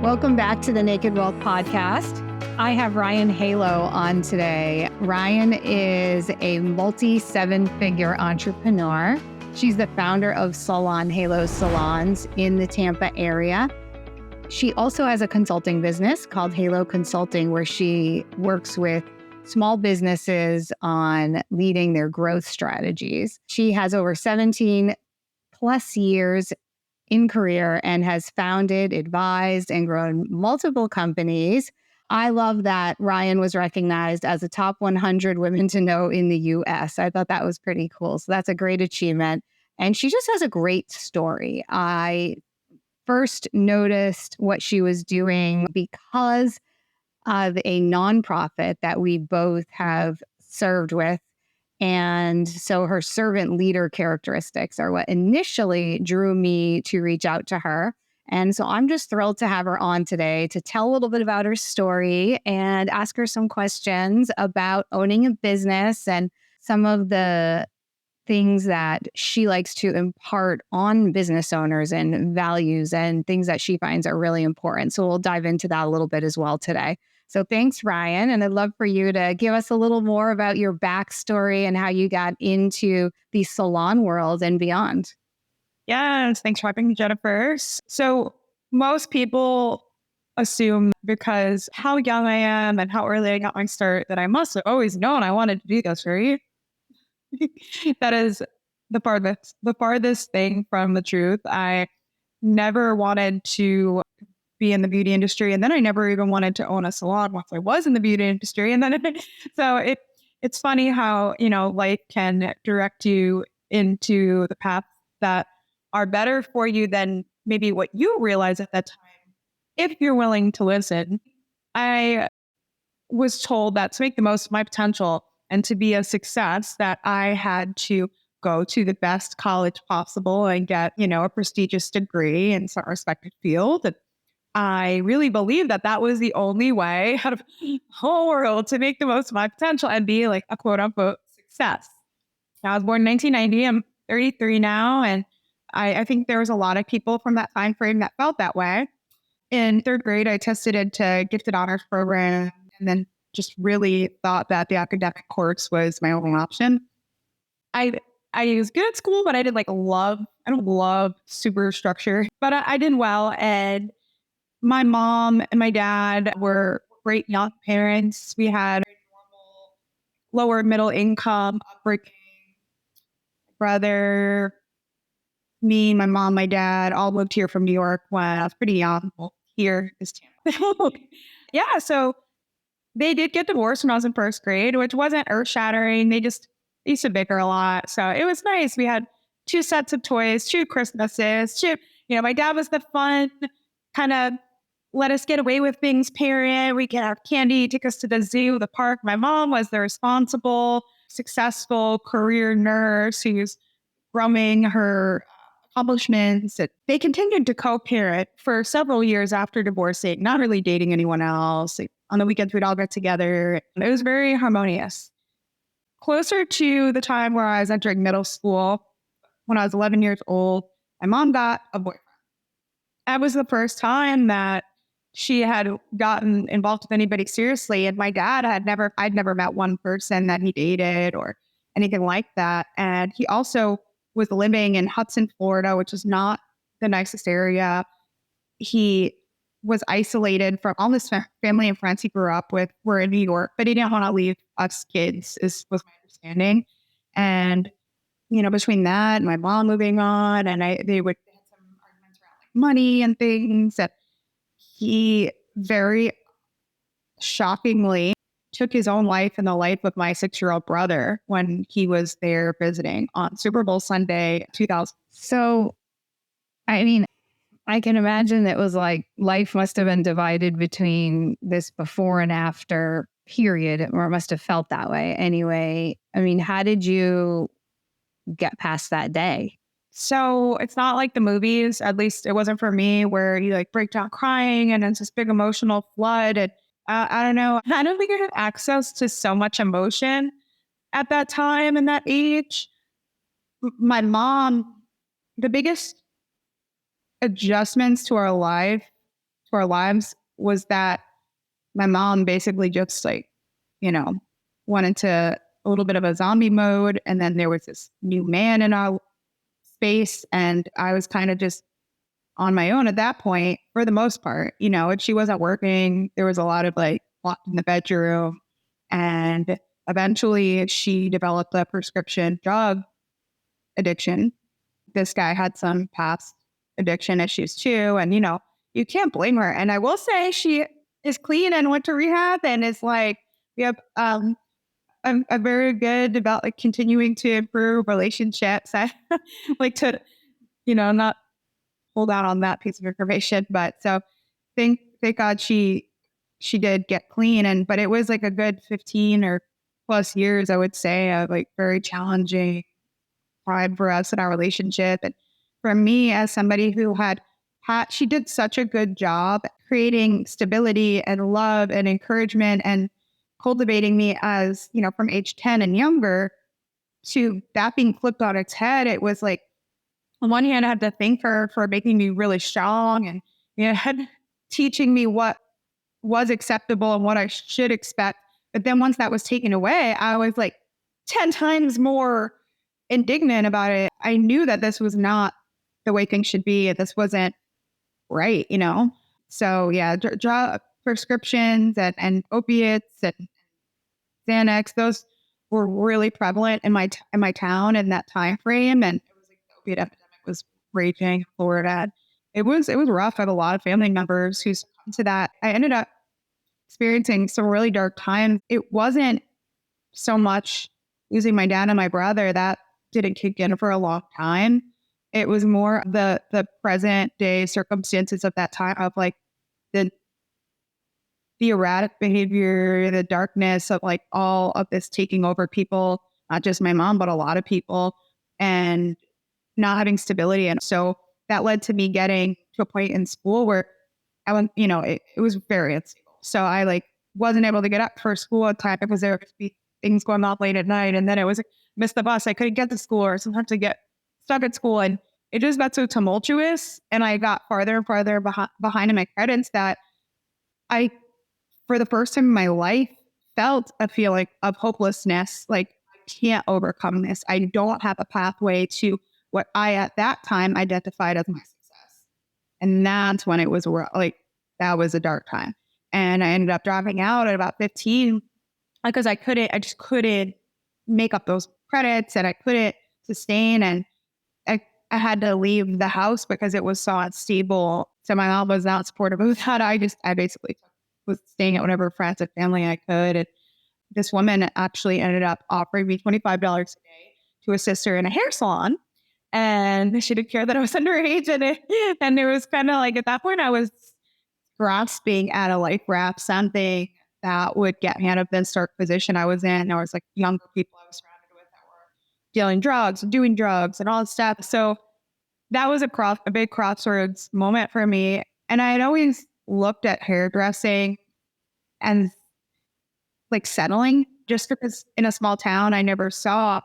Welcome back to the Naked Wealth Podcast. I have Ryann Halo on today. Ryann is a multi-seven-figure entrepreneur. She's the founder of Salon Halo Salons in the Tampa area. She also has a consulting business called Halo Consulting, where she works with small businesses on leading their growth strategies. She has over 17 plus years in career and has founded, advised, and grown multiple companies. I love that Ryann was recognized as a top 100 women to know in the US. I thought that was pretty cool. So that's a great achievement. And she just has a great story. I first noticed what she was doing because of a nonprofit that we both have served with. And so her servant leader characteristics are what initially drew me to reach out to her. And so I'm just thrilled to have her on today to tell a little bit about her story and ask her some questions about owning a business and some of the things that she likes to impart on business owners and values and things that she finds are really important. So we'll dive into that a little bit as well today. So thanks, Ryann. And I'd love for you to give us a little more about your backstory and how you got into the salon world and beyond. Yes, thanks for having me, Jennifer. So most people assume because how young I am and how early I got my start that I must have always known I wanted to do this, right? That is the farthest thing from the truth. I never wanted to be in the beauty industry, and then I never even wanted to own a salon once I was in the beauty industry. And then it's funny how life can direct you into the paths that are better for you than maybe what you realize at that time, if you're willing to listen. I was told that to make the most of my potential and to be a success, that I had to go to the best college possible and get, a prestigious degree in some respected field. And I really believe that that was the only way out of the whole world to make the most of my potential and be like a quote unquote success. I was born in 1990. I'm 33 now. And I think there was a lot of people from that time frame that felt that way. In third grade, I tested into gifted honors program and then just really thought that the academic course was my only option. I was good at school, but I don't love super structure, but I did well. And my mom and my dad were great young parents. We had a normal, lower middle income upbringing. Brother, me, my mom, my dad all moved here from New York when I was pretty young. Well, here is Tampa. Yeah, so they did get divorced when I was in first grade, which wasn't earth-shattering. They used to bicker a lot. So it was nice. We had 2 sets of toys, 2 Christmases. My dad was the fun, kind of let us get away with things parent. We could have candy, take us to the zoo, the park. My mom was the responsible, successful career nurse who's growing her accomplishments. They continued to co-parent for several years after divorcing, not really dating anyone else. On the weekends, we'd all get together. It was very harmonious. Closer to the time where I was entering middle school, when I was 11 years old, my mom got a boyfriend. That was the first time that she had gotten involved with anybody seriously. And my dad I'd never met one person that he dated or anything like that. And he also was living in Hudson, Florida, which is not the nicest area. He was isolated from all his family and friends he grew up with were in New York, but he didn't want to leave us kids, was my understanding. And, between that and my mom moving on, and they had some arguments around like money and things, that he very shockingly took his own life and the life of my 6-year-old brother when he was there visiting on Super Bowl Sunday, 2000. So, I can imagine it was like life must have been divided between this before and after period, or it must have felt that way anyway. How did you get past that day? So it's not like the movies, at least it wasn't for me, where you break down crying and it's this big emotional flood. And I don't know. I don't think I had access to so much emotion at that time and that age. My mom, the biggest adjustments to our life to our lives was that my mom basically just like, went into a little bit of a zombie mode. And then there was this new man in our space. And I was kind of just on my own at that point for the most part, and she wasn't working. There was a lot of like locked in the bedroom. And eventually she developed a prescription drug addiction. This guy had some past addiction issues too. And, you can't blame her. And I will say she is clean and went to rehab and is like, we have a very good about like continuing to improve relationships. I like to, not hold out on that piece of information, but so thank God she did get clean. But it was like a good 15 or plus years, I would say, of like very challenging time for us in our relationship. And for me, as somebody who she did such a good job creating stability and love and encouragement and cultivating me as, from age 10 and younger, to that being flipped on its head. It was like, on one hand, I had to thank her for making me really strong and, teaching me what was acceptable and what I should expect. But then once that was taken away, I was like 10 times more indignant about it. I knew that this was not the way things should be. This wasn't right, So yeah, drug prescriptions and opiates and Xanax, those were really prevalent in my town in that time frame. And it was like the opiate epidemic was raging in Florida. It was rough. I have a lot of family members who succumbed to that. I ended up experiencing some really dark times. It wasn't so much losing my dad and my brother. That didn't kick in for a long time. It was more the present day circumstances of that time of like the erratic behavior, the darkness of like all of this taking over people, not just my mom, but a lot of people, and not having stability. And so that led to me getting to a point in school where I went, it was very unstable. So I like wasn't able to get up for school on time because there would be things going on late at night. And then it was like, miss the bus. I couldn't get to school, or sometimes I get stuck at school. And it just got so tumultuous. And I got farther and farther behind in my credits that I, for the first time in my life, felt a feeling of hopelessness. Like, I can't overcome this. I don't have a pathway to what I, at that time, identified as my success. And that's when it was like, that was a dark time. And I ended up dropping out at about 15 because I just couldn't make up those credits and I couldn't sustain. And I had to leave the house because it was so unstable. So my mom was not supportive of that. I basically was staying at whatever friends and family I could. And this woman actually ended up offering me $25 a day to assist her in a hair salon. And she didn't care that I was underage. And it was kind of like, at that point, I was grasping at a life raft, something that would get me out of the stark position I was in. There was like younger people I was surrounded with that were dealing drugs, doing drugs and all that stuff. So that was a big crossroads moment for me. And I had always looked at hairdressing and like settling, just because in a small town, I never saw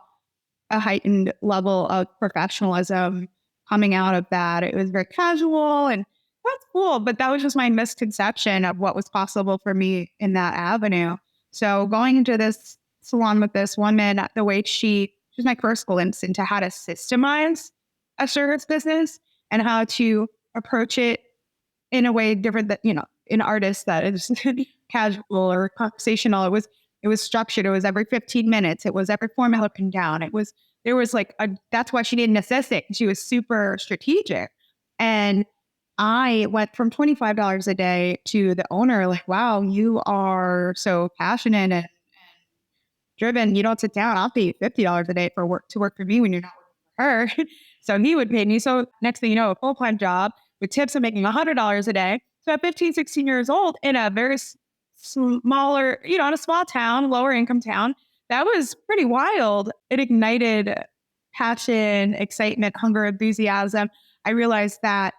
a heightened level of professionalism coming out of that. It was very casual and that's cool, but that was just my misconception of what was possible for me in that avenue. So going into this salon with this woman, the way she was my first glimpse into how to systemize a service business and how to approach it in a way different that, an artist that is casual or conversational. It was structured. It was every 15 minutes. It was every formula up and down. There was like that's why she did an assistant. She was super strategic. And I went from $25 a day to the owner, like, wow, you are so passionate and driven. You don't sit down. I'll pay you $50 a day to work for me when you're not working for her. So he would pay me. So next thing you know, a full-time job with tips of making $100 a day. So at 15, 16 years old in a very smaller, in a small town, lower income town, that was pretty wild. It ignited passion, excitement, hunger, enthusiasm. I realized that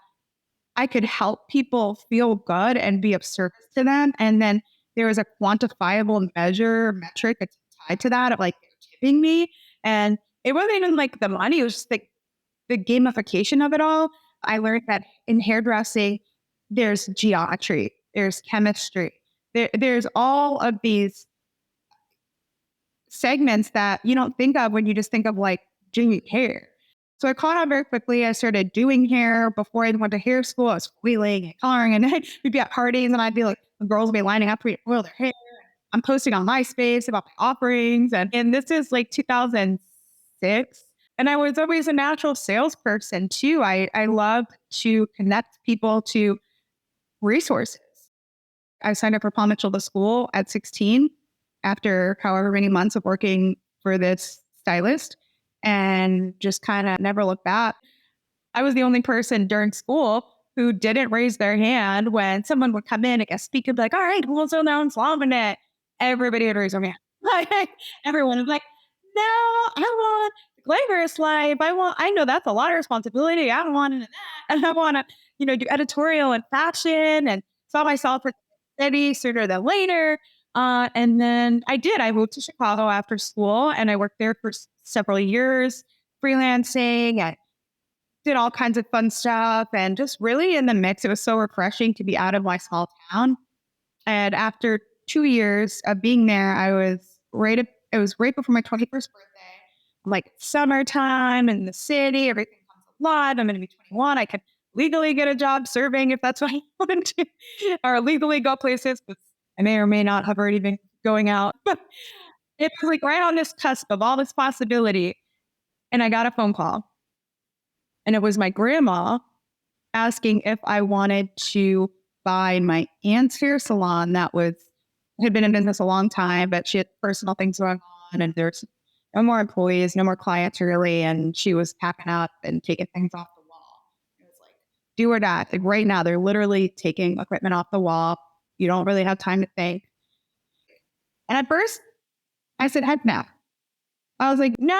I could help people feel good and be of service to them. And then there was a quantifiable metric that's tied to that of like tipping me. And it wasn't even like the money, it was just like the gamification of it all. I learned that in hairdressing, there's geometry, there's chemistry, there's all of these segments that you don't think of when you just think of like doing hair. So I caught on very quickly. I started doing hair before I went to hair school. I was wheeling and coloring, and we'd be at parties, and I'd be like, the girls would be lining up to oil their hair. I'm posting on MySpace about my offerings, and this is like 2006. And I was always a natural salesperson too. I love to connect people to resources. I signed up for Palm Mitchell to school at 16 after however many months of working for this stylist and just kind of never looked back. I was the only person during school who didn't raise their hand when someone would come in and guest speak and be like, all right, who's so now in it? Everybody would raise their hand. Everyone was like, no, I want the glamorous life. I know that's a lot of responsibility. I don't want into that. And I want to, do editorial and fashion, and saw myself for steady sooner than later. And then I did. I moved to Chicago after school, and I worked there for several years, freelancing and did all kinds of fun stuff, and just really in the mix. It was so refreshing to be out of my small town. And after 2 years of being there, it was right before my 21st birthday. I'm like, summertime in the city, everything comes alive. I'm going to be 21. I could legally get a job serving if that's what I want to, or legally go places. But I may or may not have already been going out. But it was like right on this cusp of all this possibility. And I got a phone call. And it was my grandma asking if I wanted to buy my aunt's hair salon that had been in business a long time, but she had personal things going on, and there's no more employees, no more clients really. And she was packing up and taking things off the wall. It was like, do or die. Like right now, they're literally taking equipment off the wall. You don't really have time to think. And at first, I said, heck no. I was like, no.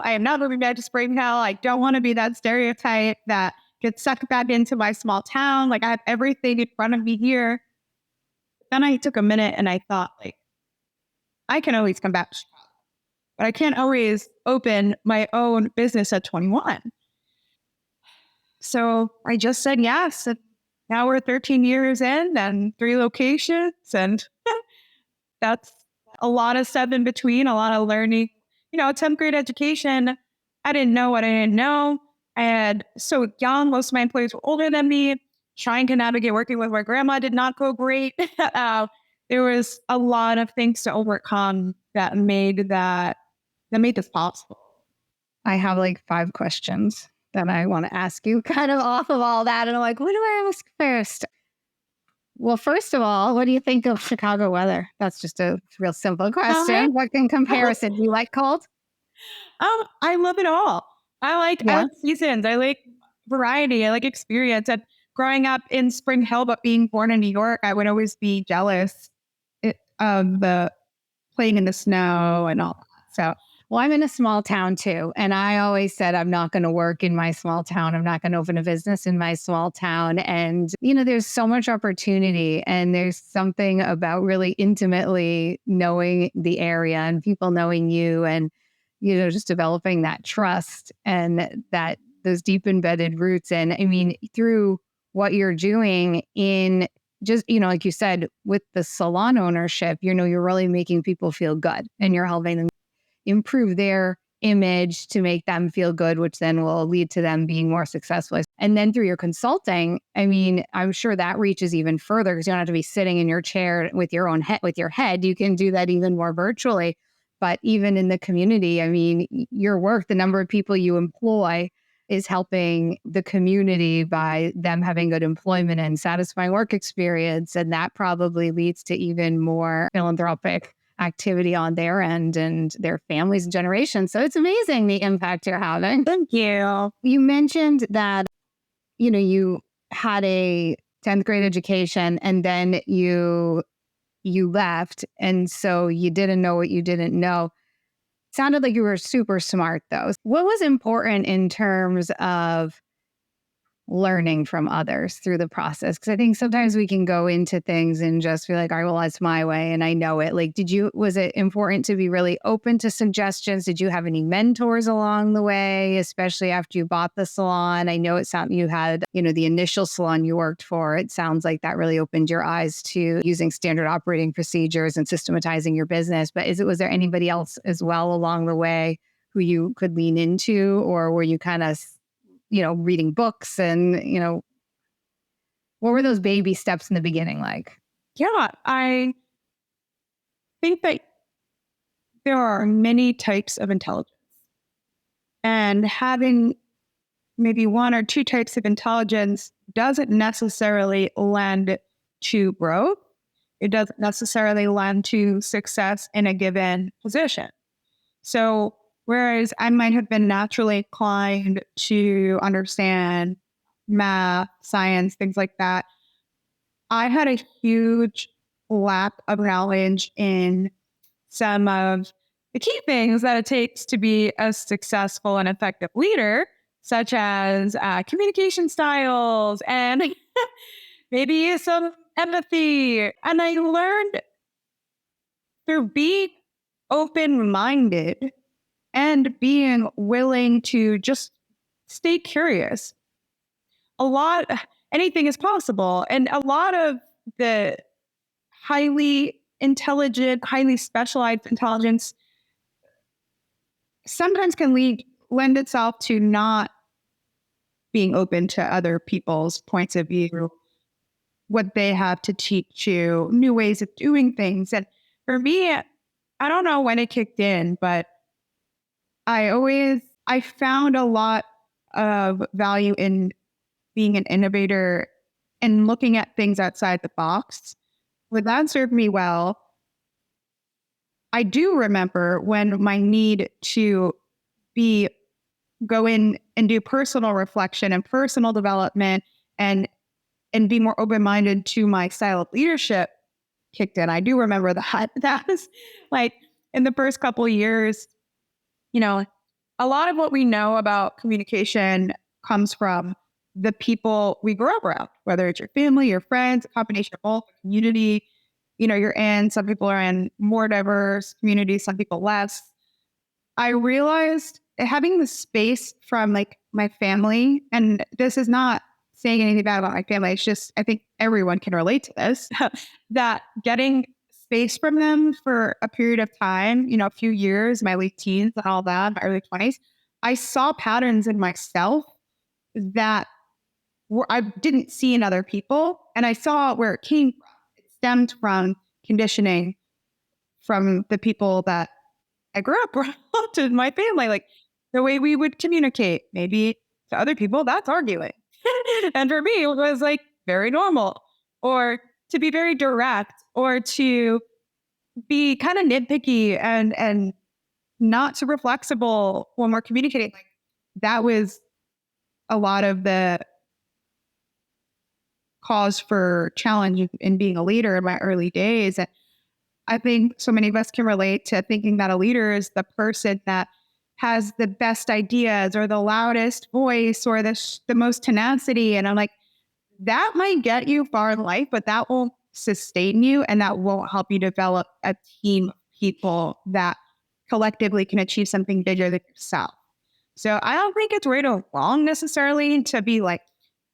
I am not moving back to Spring Hill. I don't want to be that stereotype that gets sucked back into my small town. Like I have everything in front of me here. Then I took a minute and I thought, like, I can always come back to Chicago, but I can't always open my own business at 21. So I just said yes. And now we're 13 years in and 3 locations. And that's a lot of stuff in between, a lot of learning. 10th grade education, I didn't know what I didn't know. I had so young, most of my employees were older than me. Trying to navigate working with my grandma did not go great. There was a lot of things to overcome that made this possible. I have like 5 questions that I want to ask you kind of off of all that. And I'm like, what do I ask first? Well, first of all, what do you think of Chicago weather? That's just a real simple question. What in comparison? Do you like cold? I love it all. I like seasons. I like variety. I like experience. And growing up in Spring Hill, but being born in New York, I would always be jealous of the playing in the snow and all that. So, well, I'm in a small town too. And I always said, I'm not going to work in my small town. I'm not going to open a business in my small town. And, there's so much opportunity, and there's something about really intimately knowing the area and people knowing you, and, just developing that trust and that those deep embedded roots. And I mean, through what you're doing in just, like you said, with the salon ownership, you're really making people feel good, and you're helping them improve their image to make them feel good, which then will lead to them being more successful. And then through your consulting, I mean, I'm sure that reaches even further, because you don't have to be sitting in your chair with your own head, with your head. You can do that even more virtually. But even in the community, I mean, your work, the number of people you employ is helping the community by them having good employment and satisfying work experience. And that probably leads to even more philanthropic activity on their end and their families and generations. So it's amazing the impact you're having. Thank you. You mentioned that, you had a 10th grade education, and then you left. And so you didn't know what you didn't know. Sounded like you were super smart though. What was important in terms of learning from others through the process? Because I think sometimes we can go into things and just be like, all right, well, that's my way and I know it. Like, was it important to be really open to suggestions? Did you have any mentors along the way, especially after you bought the salon? I know you had, the initial salon you worked for. It sounds like that really opened your eyes to using standard operating procedures and systematizing your business. But was there anybody else as well along the way who you could lean into, or were you kind of reading books and, what were those baby steps in the beginning like? Yeah, I think that there are many types of intelligence, and having maybe one or two types of intelligence doesn't necessarily lend to growth. It doesn't necessarily lend to success in a given position. So whereas I might have been naturally inclined to understand math, science, things like that, I had a huge lack of knowledge in some of the key things that it takes to be a successful and effective leader, such as communication styles and maybe some empathy. And I learned through being open-minded and being willing to just stay curious. Anything is possible. And a lot of the highly intelligent, highly specialized intelligence sometimes can lend itself to not being open to other people's points of view, what they have to teach you, new ways of doing things. And for me, I don't know when it kicked in, but I found a lot of value in being an innovator and looking at things outside the box. But that served me well. I do remember when my need to go in and do personal reflection and personal development and be more open-minded to my style of leadership kicked in. I do remember that. That was like in the first couple of years, a lot of what we know about communication comes from the people we grew up around, whether it's your family, your friends, a combination of both, community, you're in. Some people are in more diverse communities, some people less. I realized having the space from like my family, and this is not saying anything bad about my family, it's just, I think everyone can relate to this, that getting space from them for a period of time, a few years, my late teens and all that, my early 20s, I saw patterns in myself that I didn't see in other people. And I saw where it came from. It stemmed from conditioning from the people that I grew up around to my family, like the way we would communicate. Maybe to other people, that's arguing. And for me, it was like very normal, or to be very direct, or to be kind of nitpicky and not super flexible when we're communicating. Like that was a lot of the cause for challenge in being a leader in my early days. And I think so many of us can relate to thinking that a leader is the person that has the best ideas or the loudest voice or the most tenacity. And I'm like, that might get you far in life, but that won't sustain you and that won't help you develop a team of people that collectively can achieve something bigger than yourself. So I don't think it's right or wrong necessarily to be like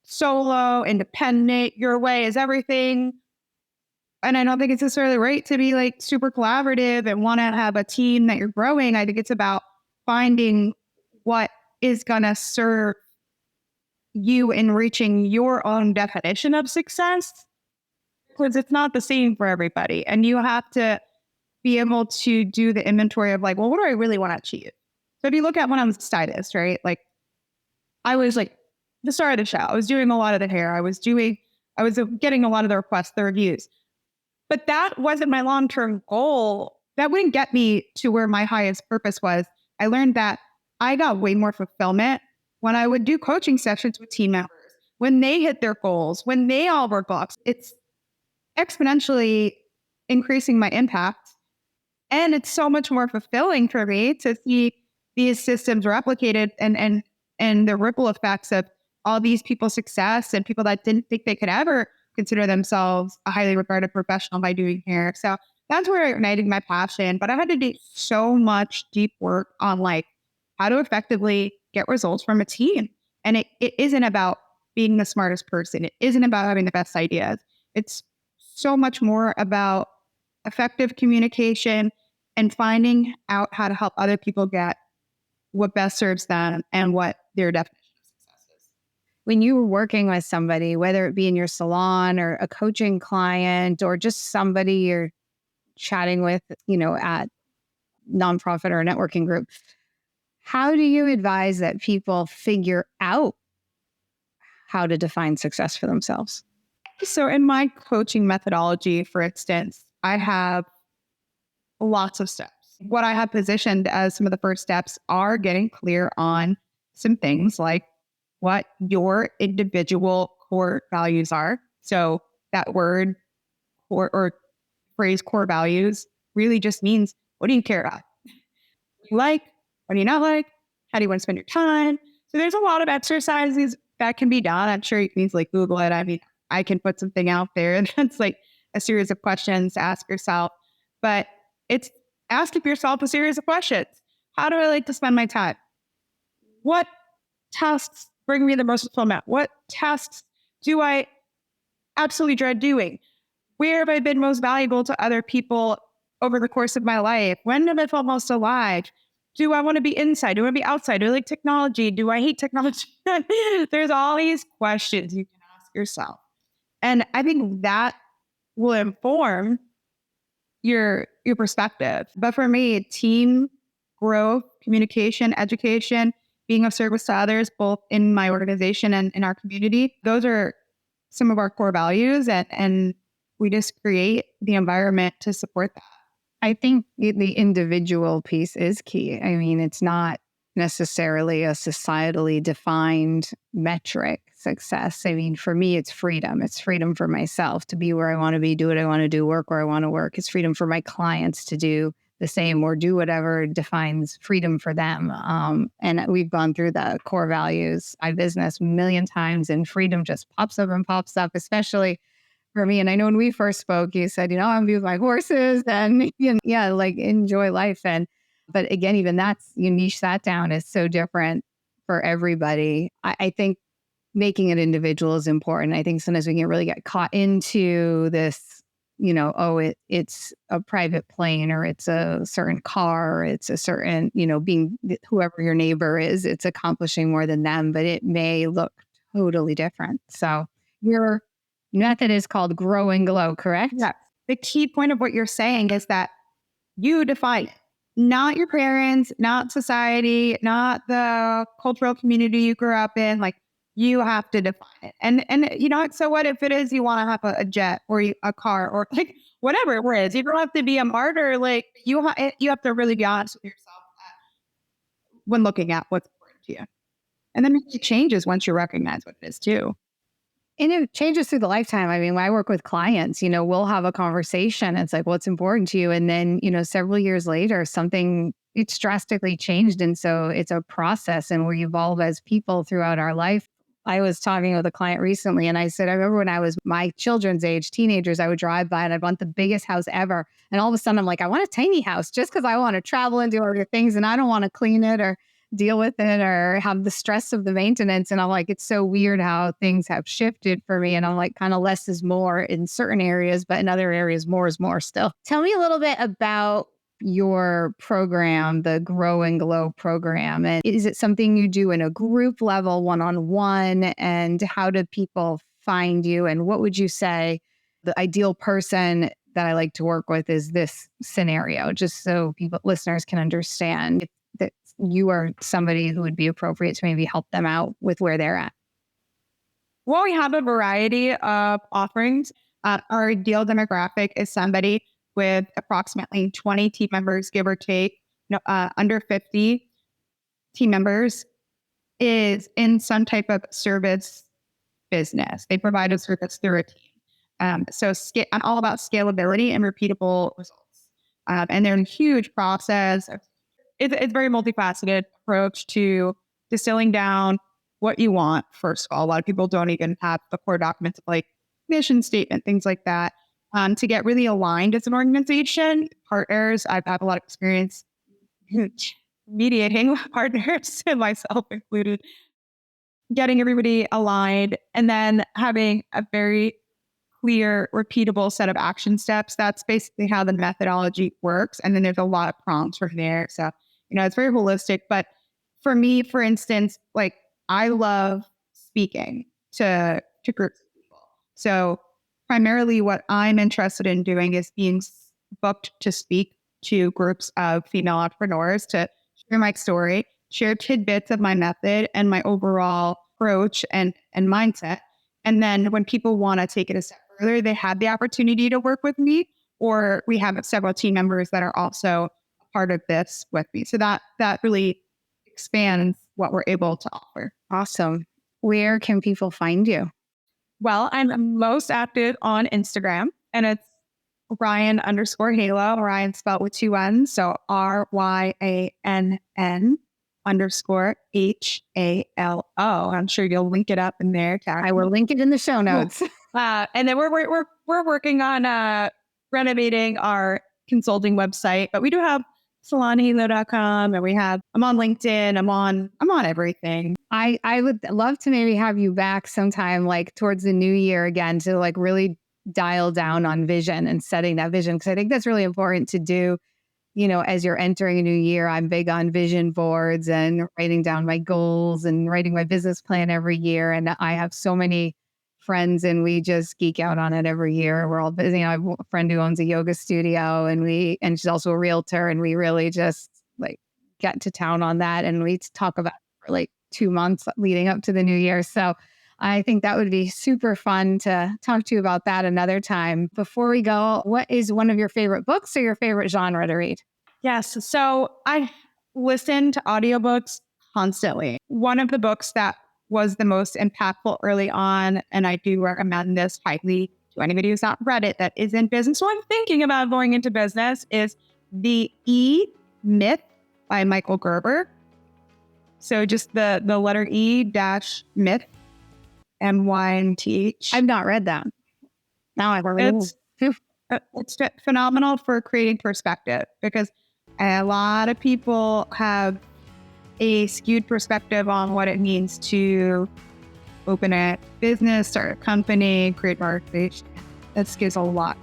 solo, independent, your way is everything. And I don't think it's necessarily right to be like super collaborative and want to have a team that you're growing. I think it's about finding what is going to serve you in reaching your own definition of success, because it's not the same for everybody. And you have to be able to do the inventory of like, well, what do I really want to achieve? So if you look at when I was a stylist, right? Like I was like the star of the show. I was doing a lot of the hair. I was getting a lot of the requests, the reviews. But that wasn't my long-term goal. That wouldn't get me to where my highest purpose was. I learned that I got way more fulfillment when I would do coaching sessions with team members, when they hit their goals, when they all were booked. It's exponentially increasing my impact. And it's so much more fulfilling for me to see these systems replicated and the ripple effects of all these people's success and people that didn't think they could ever consider themselves a highly regarded professional by doing hair. So that's where I ignited my passion. But I had to do so much deep work on like how to effectively get results from a team. And it isn't about being the smartest person. It isn't about having the best ideas. It's so much more about effective communication and finding out how to help other people get what best serves them and what their definition of success is. When you were working with somebody, whether it be in your salon or a coaching client or just somebody you're chatting with, at nonprofit or a networking group, how do you advise that people figure out how to define success for themselves? So in my coaching methodology, for instance, I have lots of steps. What I have positioned as some of the first steps are getting clear on some things like what your individual core values are. So that word or phrase core values really just means, what do you care about? What do you like? What do you not like? How do you want to spend your time? So there's a lot of exercises that can be done. I'm sure you can easily Google it. I mean, I can put something out there that's like a series of questions to ask yourself, but it's asking yourself a series of questions. How do I like to spend my time? What tasks bring me the most fulfillment? What tasks do I absolutely dread doing? Where have I been most valuable to other people over the course of my life? When have I felt most alive? Do I want to be inside? Do I want to be outside? Do I like technology? Do I hate technology? There's all these questions you can ask yourself. And I think that will inform your perspective. But for me, team growth, communication, education, being of service to others, both in my organization and in our community, those are some of our core values. And we just create the environment to support that. I think the individual piece is key. I mean, it's not necessarily a societally defined metric, success. I mean, for me, it's freedom. It's freedom for myself to be where I want to be, do what I want to do, work where I want to work. It's freedom for my clients to do the same or do whatever defines freedom for them. And we've gone through the core values, my business a million times, and freedom just pops up, especially for me. And I know when we first spoke, you said, I'm going to be with my horses and like enjoy life. But again, even you niche that down is so different for everybody. I think making it individual is important. I think sometimes we can really get caught into this, it's a private plane or it's a certain car, or it's a certain, being whoever your neighbor is, it's accomplishing more than them, but it may look totally different. So your method is called Grow and Glow, correct? Yeah. The key point of what you're saying is that you define it, not your parents, not society, not the cultural community you grew up in. Like, you have to define it. And so what if it is you want to have a jet or a car or like whatever it is? You don't have to be a martyr. Like, you have to really be honest with yourself when looking at what's important to you. And then it changes once you recognize what it is too. And it changes through the lifetime. I mean, when I work with clients, we'll have a conversation. It's like, what's important to you? And then, several years later, it's drastically changed. And so it's a process and we evolve as people throughout our life. I was talking with a client recently and I said, I remember when I was my children's age, teenagers, I would drive by and I'd want the biggest house ever. And all of a sudden I'm like, I want a tiny house just because I want to travel and do other things and I don't want to clean it or deal with it or have the stress of the maintenance. And I'm like, it's so weird how things have shifted for me. And I'm like, kind of less is more in certain areas, but in other areas, more is more still. Tell me a little bit about your program, the Grow and Glow program. And is it something you do in a group level, one-on-one? And how do people find you? And what would you say the ideal person that I like to work with is this scenario, just so listeners can understand that you are somebody who would be appropriate to maybe help them out with where they're at? Well, we have a variety of offerings. Our ideal demographic is somebody with approximately 20 team members, give or take, under 50 team members, is in some type of service business. They provide a service through a team. So I'm all about scalability and repeatable results. And they're a huge process. It's a very multifaceted approach to distilling down what you want, first of all. A lot of people don't even have the core documents of like mission statement, things like that. To get really aligned as an organization, partners, I've had a lot of experience mediating with partners, and myself included, getting everybody aligned, and then having a very clear, repeatable set of action steps. That's basically how the methodology works. And then there's a lot of prompts from there. So, it's very holistic. But for me, for instance, like I love speaking to groups of people. So primarily what I'm interested in doing is being booked to speak to groups of female entrepreneurs to share my story, share tidbits of my method and my overall approach and mindset. And then when people want to take it a step further, they have the opportunity to work with me, or we have several team members that are also a part of this with me. So that really expands what we're able to offer. Awesome. Where can people find you? Well, I'm most active on Instagram, and it's Ryann_Halo. Ryann spelled with 2 N's. So RYANN_HALO. I'm sure you'll link it up in there. I will link it in the show notes. And then we're working on renovating our consulting website, but we do have salonhalo.com, and I'm on LinkedIn. I'm on everything. I would love to maybe have you back sometime, like towards the new year again, to like really dial down on vision and setting that vision. Cause I think that's really important to do, as you're entering a new year. I'm big on vision boards and writing down my goals and writing my business plan every year. And I have so many friends and we just geek out on it every year. We're all busy. I have a friend who owns a yoga studio and she's also a realtor, and we really just like get to town on that. And we talk about it for like 2 months leading up to the new year. So I think that would be super fun to talk to you about that another time. Before we go, what is one of your favorite books or your favorite genre to read? Yes. So I listen to audiobooks constantly. One of the books that was the most impactful early on, and I do recommend this highly to anybody who's not read it that is in business or thinking about going into business, is The E-Myth by Michael Gerber. So just the letter E-myth, MYNTH. I've not read that. Now I've read it. It's phenomenal for creating perspective, because a lot of people have a skewed perspective on what it means to open a business, start a company, create marketing. That gives a lot.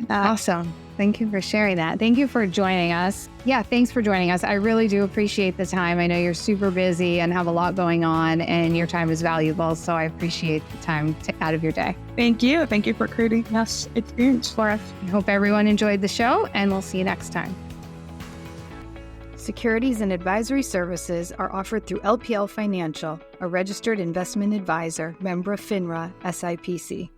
Awesome. Thank you for sharing that. Thank you for joining us. Yeah, thanks for joining us. I really do appreciate the time. I know you're super busy and have a lot going on, and your time is valuable. So I appreciate the time out of your day. Thank you. Thank you for creating this experience for us. I hope everyone enjoyed the show, and we'll see you next time. Securities and advisory services are offered through LPL Financial, a registered investment advisor, member of FINRA, SIPC.